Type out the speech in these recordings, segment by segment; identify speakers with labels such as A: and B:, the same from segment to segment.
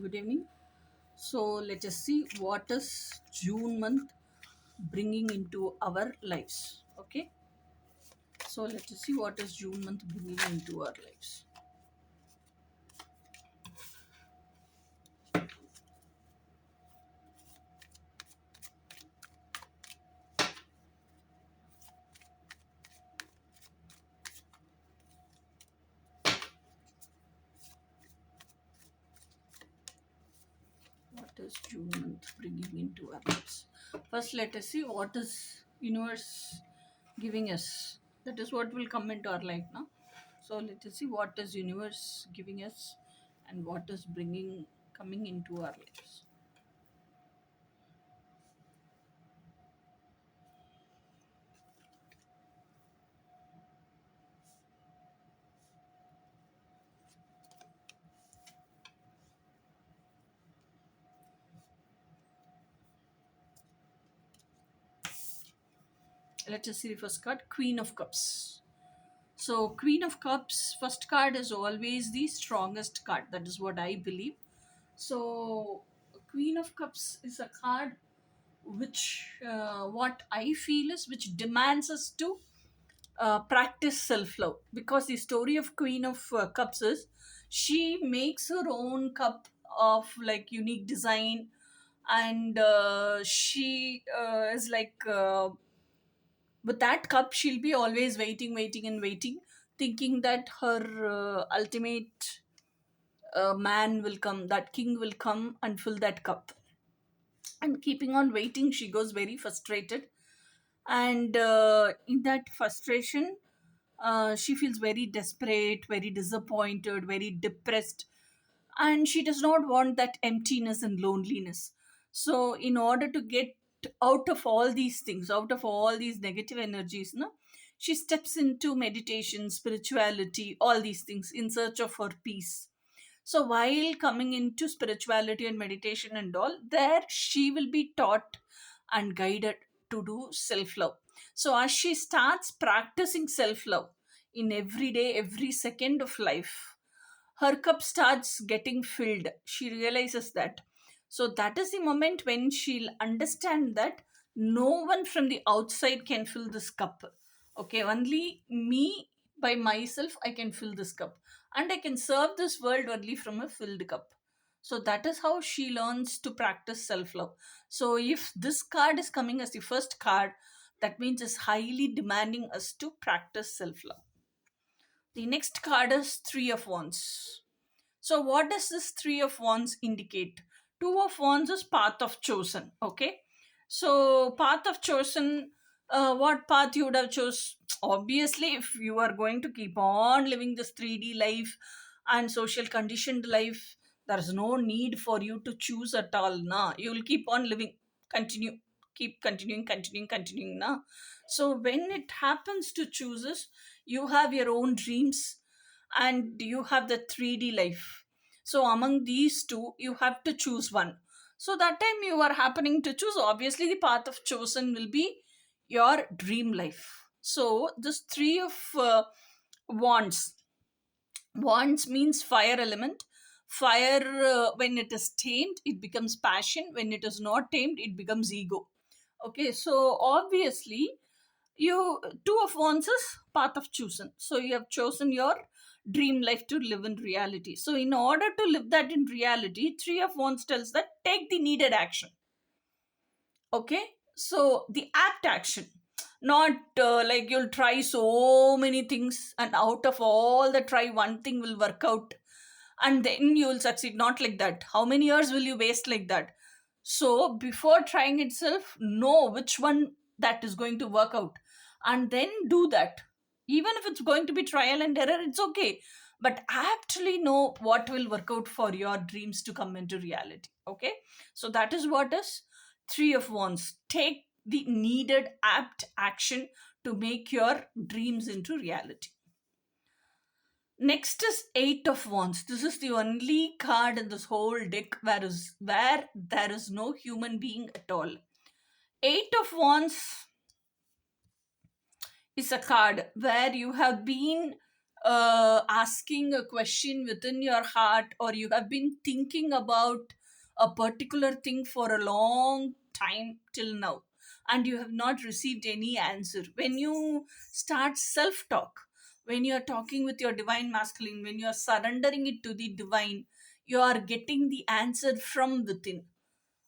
A: Good evening. So let us see what is June month bringing into our lives. Okay. So let us see what is June month bringing into our lives. What is June month bringing into our lives? First, let us see what is universe giving us. That is what will come into our life now. So let us see what is universe giving us and what is bringing coming into our lives. Let us see the first card, Queen of Cups. So, Queen of Cups, first card is always the strongest card. That is what I believe. So, Queen of Cups is a card which, what I feel is, which demands us to practice self love. Because the story of Queen of Cups is she makes her own cup of like unique design, and she is like with that cup she'll be always waiting and waiting, thinking that her ultimate man will come, that king will come and fill that cup. And keeping on waiting, she goes very frustrated, and in that frustration she feels very desperate, very disappointed, very depressed, and she does not want that emptiness and loneliness. So in order to get out of all these things, out of all these negative energies, no, she steps into meditation, spirituality, all these things in search of her peace. So while coming into spirituality and meditation and all, there she will be taught and guided to do self love. So as she starts practicing self love in every day, every second of life, her cup starts getting filled. She realizes that. So that is the moment when she'll understand that no one from the outside can fill this cup. Okay, only me by myself I can fill this cup, and I can serve this world only from a filled cup. So that is how she learns to practice self love. So if this card is coming as the first card, that means it's highly demanding us to practice self love. The next card is Three of Wands. So, what does this Three of Wands indicate? Two of Wands is path of chosen. Okay. So, path of chosen, what path you would have chose? Obviously, if you are going to keep on living this 3D life and social conditioned life, there is no need for you to choose at all. Nah, you will keep on living, continue, keep continuing. Nah. So, when it happens to chooses, you have your own dreams and you have the 3D life. So among these two, you have to choose one. So that time you are happening to choose. Obviously, the path of chosen will be your dream life. So this three of wands. Wands means fire element. Fire, when it is tamed, it becomes passion. When it is not tamed, it becomes ego. Okay, so obviously you two of wands is path of chosen, so you have chosen your dream life to live in reality. So in order to live that in reality, three of wands tells that take the needed action. Okay, so the apt action, not like you'll try so many things and out of all the try one thing will work out and then you will succeed. Not like that. How many years will you waste like that? So before trying itself, know which one that is going to work out and then do that. Even if it's going to be trial and error, it's okay, but actually know what will work out for your dreams to come into reality. Okay, so that is what is three of wands. Take the needed apt action to make your dreams into reality. Next is Eight of Wands. This is the only card in this whole deck where there is no human being at all. Eight of Wands is a card where you have been asking a question within your heart, or you have been thinking about a particular thing for a long time till now, and you have not received any answer. When you start self talk, when you are talking with your divine masculine, when you are surrendering it to the divine, you are getting the answer from within.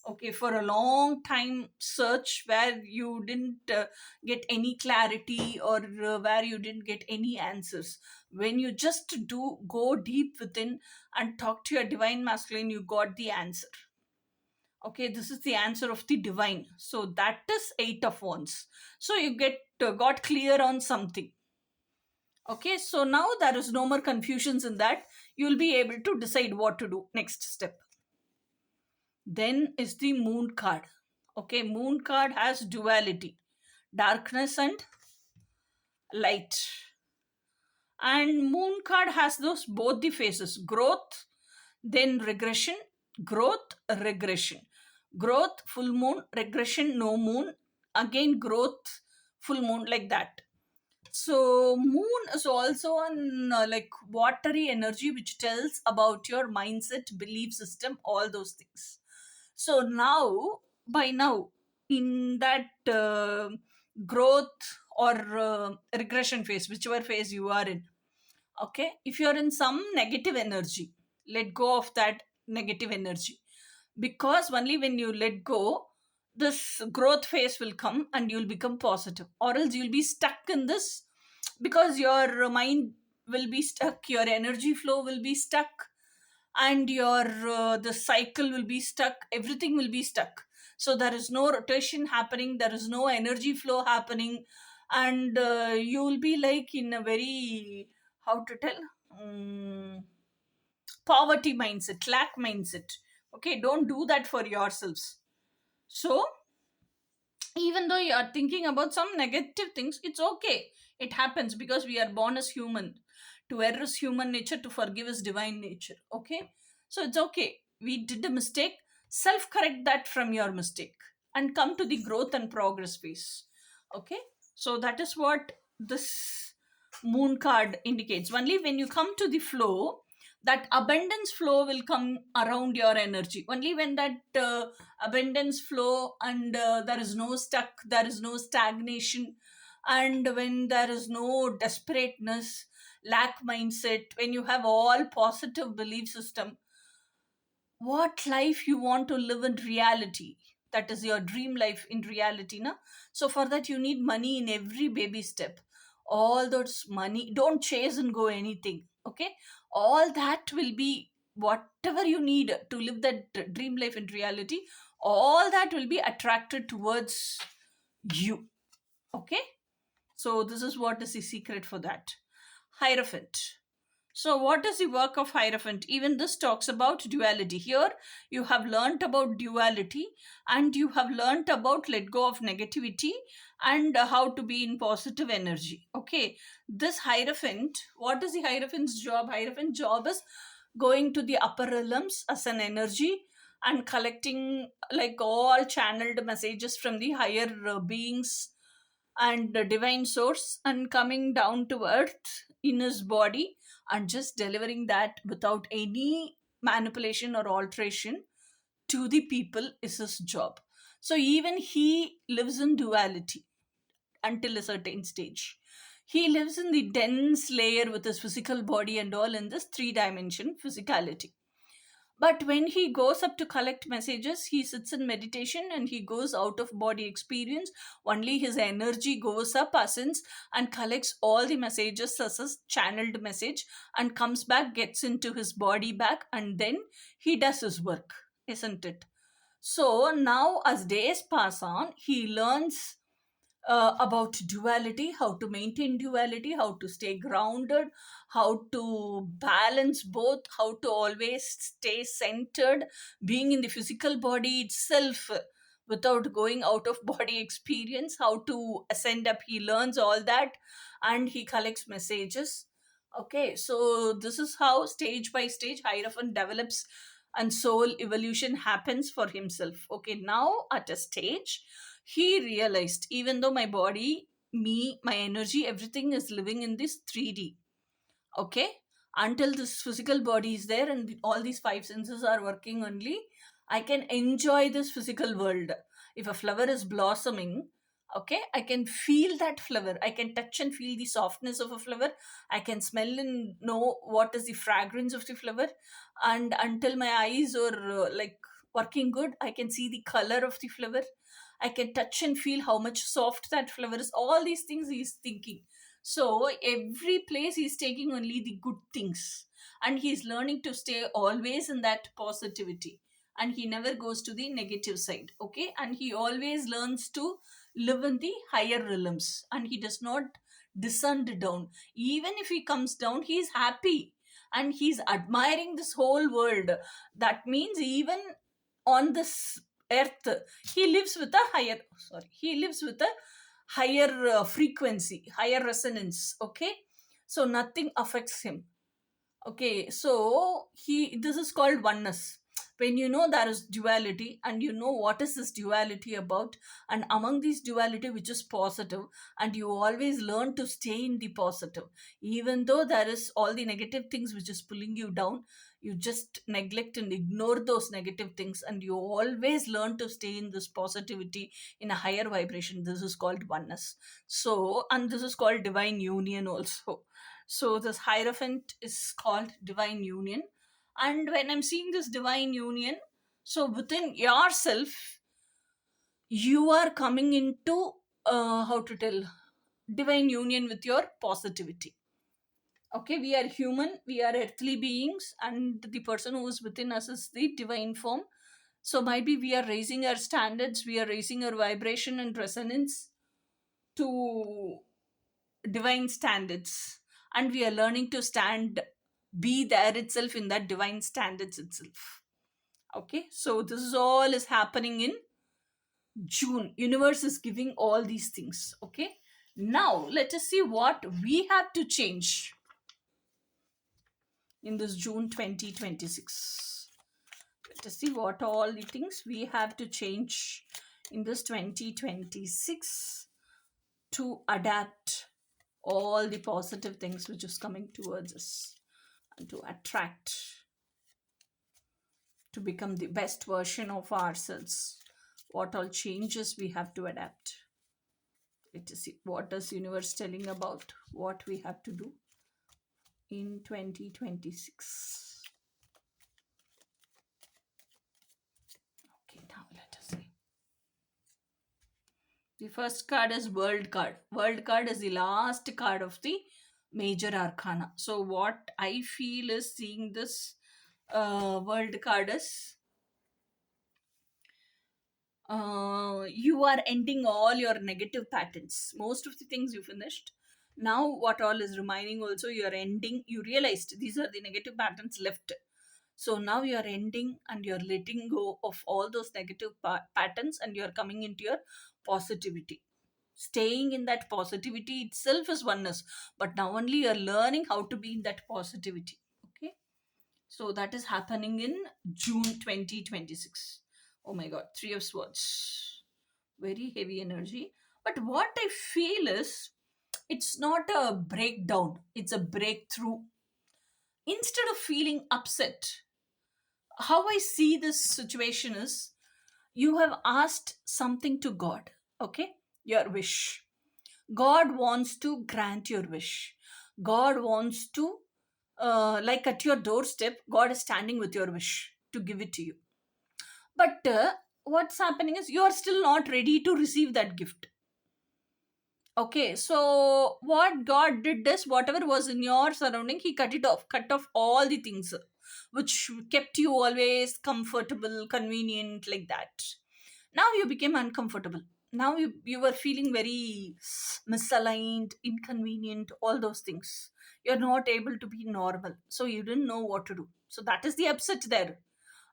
A: Okay, for a long time search where you didn't get any clarity, or where you didn't get any answers, when you just do go deep within and talk to your divine masculine, you got the answer. Okay, this is the answer of the divine. So that is 8 of wands. So you got clear on something. Okay, so now there is no more confusions in that. You'll be able to decide what to do next step. Then is the moon card. Okay, moon card has duality, darkness and light. And moon card has those both the phases, growth, then regression, growth, regression. Growth, full moon, regression, no moon, again growth, full moon, like that. So moon is also an like watery energy which tells about your mindset, belief system, all those things. So now, by now, in that growth or regression phase, whichever phase you are in, okay, if you're in some negative energy, let go of that negative energy, because only when you let go, this growth phase will come and you'll become positive, or else you'll be stuck in this, because your mind will be stuck, your energy flow will be stuck, and your the cycle will be stuck, everything will be stuck. So there is no rotation happening, there is no energy flow happening, and you will be like in a very, how to tell, um, poverty mindset, lack mindset. Okay, don't do that for yourselves. So even though you are thinking about some negative things, it's okay. It happens because we are born as human. To err is human nature, to forgive is divine nature. Okay, so it's okay, we did a mistake. Self correct that from your mistake and come to the growth and progress phase. Okay, so that is what this moon card indicates. Only when you come to the flow, that abundance flow will come around your energy. Only when that abundance flow, and there is no stuck, there is no stagnation, and when there is no desperateness, lack mindset, when you have all positive belief system, what life you want to live in reality, that is your dream life in reality na. So for that you need money in every baby step. All those money, don't chase and go anything. Okay, all that will be whatever you need to live that dream life in reality, all that will be attracted towards you. Okay, so this is what is the secret for that. Hierophant. So, what is the work of Hierophant? Even this talks about duality. Here, you have learnt about duality, and you have learnt about let go of negativity, and how to be in positive energy. Okay, this Hierophant, what is the Hierophant's job? Hierophant's job is going to the upper realms as an energy and collecting like all channeled messages from the higher beings and the divine source, and coming down to earth in his body and just delivering that without any manipulation or alteration to the people is his job. So even he lives in duality until a certain stage. He lives in the dense layer with his physical body and all in this three dimension physicality. But when he goes up to collect messages, he sits in meditation and he goes out of body experience. Only his energy goes up, ascends, and collects all the messages as a channeled message, and comes back, gets into his body back, and then he does his work, isn't it? So now, as days pass on, he learns about duality, how to maintain duality, how to stay grounded, how to balance both, how to always stay centered, being in the physical body itself without going out of body experience, how to ascend up. He learns all that and he collects messages. Okay, so this is how stage by stage Hierophant develops and soul evolution happens for himself. Okay, now at a stage he realized, even though my body, me, my energy, everything is living in this 3D. Okay, until this physical body is there and all these five senses are working only, I can enjoy this physical world. If a flower is blossoming, okay, I can feel that flower, I can touch and feel the softness of a flower, I can smell and know what is the fragrance of the flower, and until my eyes are working good, I can see the color of the flower, I can touch and feel how much soft that flower is. All these things he is thinking. So every place he's taking only the good things, and he's learning to stay always in that positivity, and he never goes to the negative side. Okay, and he always learns to live in the higher realms, and he does not descend down. Even if he comes down, he's happy and he's admiring this whole world. That means even on this earth, he lives with a higher, sorry, he lives with a higher frequency, higher resonance. Okay, so nothing affects him. Okay, so he, this is called oneness. When you know there is duality and you know what is this duality about, and among these duality which is positive, and you always learn to stay in the positive, even though there is all the negative things which is pulling you down, you just neglect and ignore those negative things, and you always learn to stay in this positivity, in a higher vibration. This is called oneness. So, and this is called divine union also. So this hierophant is called divine union. And when I'm seeing this divine union, so within yourself, you are coming into how to tell, divine union with your positivity. Okay, we are human, we are earthly beings, and the person who is within us is the divine form. So maybe we are raising our standards, we are raising our vibration and resonance to divine standards, and we are learning to stand, be there itself in that divine standards itself. Okay, so this is all is happening in June. Universe is giving all these things. Okay, now let us see what we have to change in this June 2026. Let us see what all the things we have to change in this 2026 to adapt all the positive things which is coming towards us, and to attract, to become the best version of ourselves. What all changes we have to adapt. Let us see what does universe telling about what we have to do in 2026. Okay, now let us see. The first card is world card. World card is the last card of the major arcana. So what I feel is, seeing this world card is, you are ending all your negative patterns. Most of the things you finished. Now, what all is remaining also, you are ending. You realized these are the negative patterns left. So now you are ending and you are letting go of all those negative patterns, and you are coming into your positivity. Staying in that positivity itself is oneness. But now only you are learning how to be in that positivity. Okay. So that is happening in June 2026. Oh my god, Three of Swords. Very heavy energy. But what I feel is, it's not a breakdown, it's a breakthrough. Instead of feeling upset, how I see this situation is, you have asked something to God, okay? Your wish. God wants to grant your wish. God wants to, like at your doorstep, God is standing with your wish to give it to you. But what's happening is, you are still not ready to receive that gift. Okay, so what God did is, whatever was in your surrounding, He cut it off, cut off all the things which kept you always comfortable, convenient, like that. Now you became uncomfortable. Now you were feeling very misaligned, inconvenient, all those things. You're not able to be normal. So you didn't know what to do. So that is the upset there.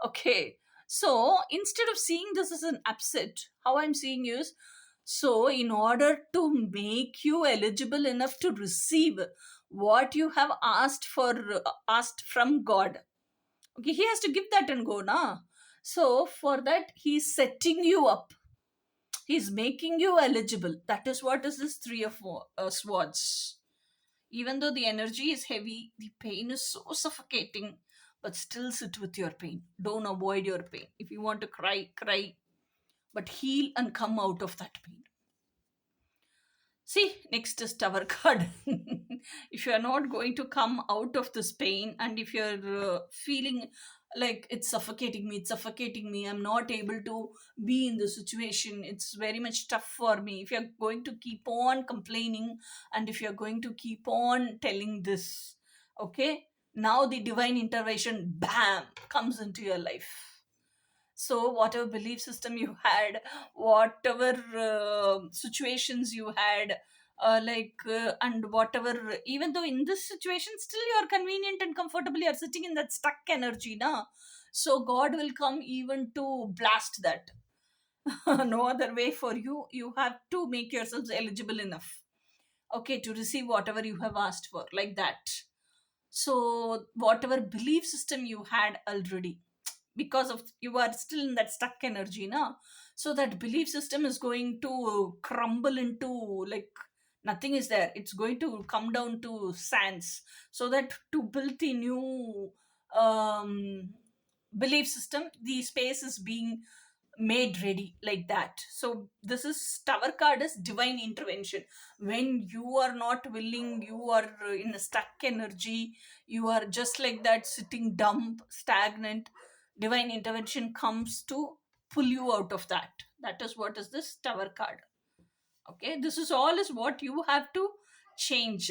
A: Okay. So instead of seeing this as an upset, how I'm seeing is, so in order to make you eligible enough to receive what you have asked for, asked from God, okay, He has to give that and go, na. So for that, He's setting you up. He's making you eligible. That is what is this Three of Swords. Even though the energy is heavy, the pain is so suffocating, but still sit with your pain. Don't avoid your pain. If you want to cry, cry, but heal and come out of that pain. See, next is Tower card. If you are not going to come out of this pain, and if you're feeling like it's suffocating me, I'm not able to be in the situation, it's very much tough for me. If you're going to keep on complaining, and if you're going to keep on telling this, okay, now the divine intervention, bam, comes into your life. So whatever belief system you had, whatever situations you had, and whatever, even though in this situation still you're convenient and comfortable, you're sitting in that stuck energy now, so God will come even to blast that. No other way for you. You have to make yourselves eligible enough, okay, to receive whatever you have asked for, like that. So whatever belief system you had already, because of you are still in that stuck energy now, so that belief system is going to crumble into, like, nothing is there. It's going to come down to sands, so that to build the new um, belief system, the space is being made ready, like that. So this is Tower card is divine intervention. When you are not willing, you are in a stuck energy, you are just like that, sitting dumb, stagnant, divine intervention comes to pull you out of that. That is what is this Tower card. Okay, this is all is what you have to change.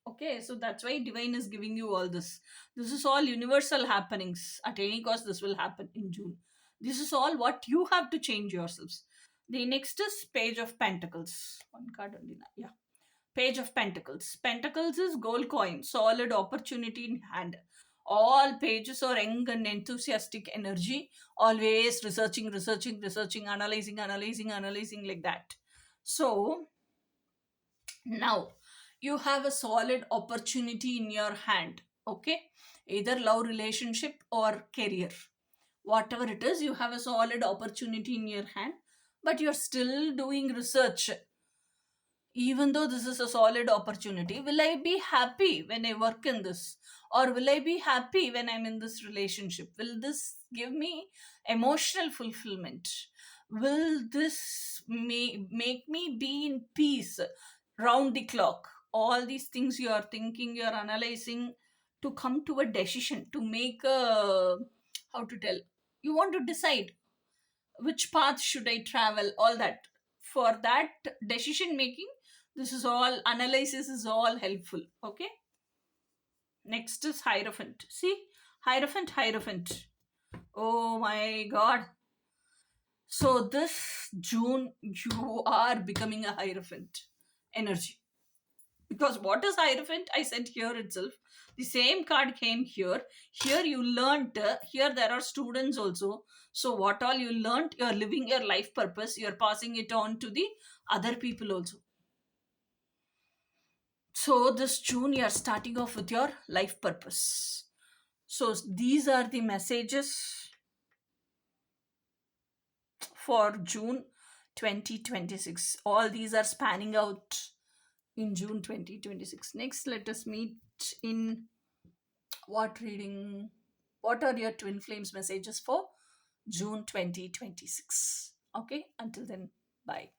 A: Okay, so that's why divine is giving you all this. This is all universal happenings. At any cost, this will happen in June. This is all what you have to change yourselves. The next is Page of Pentacles. One card only now. Yeah. Page of Pentacles. Pentacles is gold coin, solid opportunity in hand. All pages are young and enthusiastic energy, always researching, researching, researching, analyzing, analyzing, analyzing, like that. So now you have a solid opportunity in your hand, okay? Either love, relationship, or career. Whatever it is, you have a solid opportunity in your hand, but you're still doing research. Even though this is a solid opportunity, will I be happy when I work in this? Or will I be happy when I'm in this relationship? Will this give me emotional fulfillment? Will this make me be in peace round the clock? All these things you are thinking, you are analyzing to come to a decision, to make a, how to tell, you want to decide which path should I travel, all that. For that decision making, this is all, analysis is all helpful, okay? Next is Hierophant. See, Hierophant, Hierophant. Oh my god. So this June, you are becoming a Hierophant energy. Because what is Hierophant? I said here itself. The same card came here. Here you learnt, here there are students also. So what all you learnt, you're living your life purpose, you're passing it on to the other people also. So this June, you're starting off with your life purpose. So these are the messages for June 2026. All these are spanning out in June 2026. Next, let us meet in what reading? What are your twin flames messages for June 2026? Okay, until then, bye.